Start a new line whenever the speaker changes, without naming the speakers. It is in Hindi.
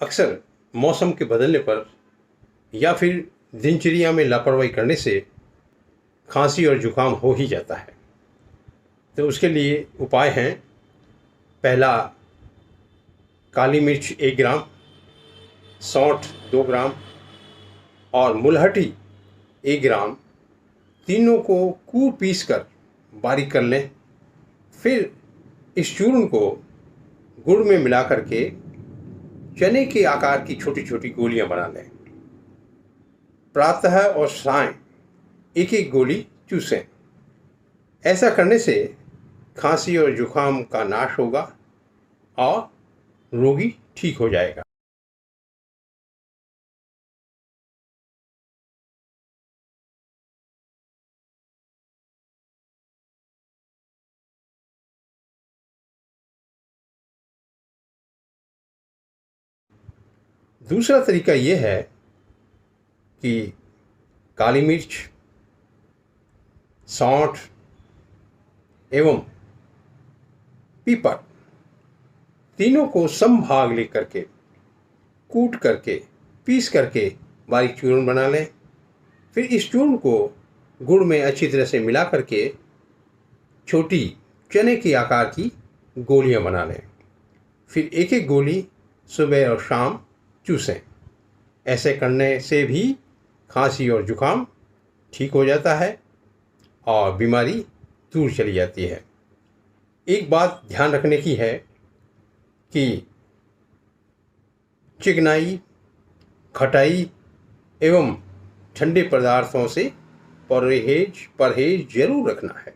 अक्सर मौसम के बदलने पर या फिर दिनचर्या में लापरवाही करने से खांसी और जुकाम हो ही जाता है। तो उसके लिए उपाय हैं। पहला, काली मिर्च 1 ग्राम, सौंठ 2 ग्राम और मुलहठी 1 ग्राम, तीनों को कूट पीस कर बारीक कर लें। फिर इस चूर्ण को गुड़ में मिला करके चने के आकार की छोटी छोटी गोलियां बना लें। प्रातः और सायं एक एक गोली चूसें। ऐसा करने से खांसी और जुकाम का नाश होगा और रोगी ठीक हो जाएगा। दूसरा तरीका ये है कि काली मिर्च, सौंठ एवं पीपर तीनों को समभाग लेकर के कूट करके पीस करके बारीक चूर्ण बना लें। फिर इस चूर्ण को गुड़ में अच्छी तरह से मिला करके छोटी चने के आकार की गोलियां बना लें। फिर एक एक गोली सुबह और शाम चूसें। ऐसे करने से भी खांसी और जुकाम ठीक हो जाता है और बीमारी दूर चली जाती है। एक बात ध्यान रखने की है कि चिकनाई, खटाई एवं ठंडे पदार्थों से परहेज जरूर रखना है।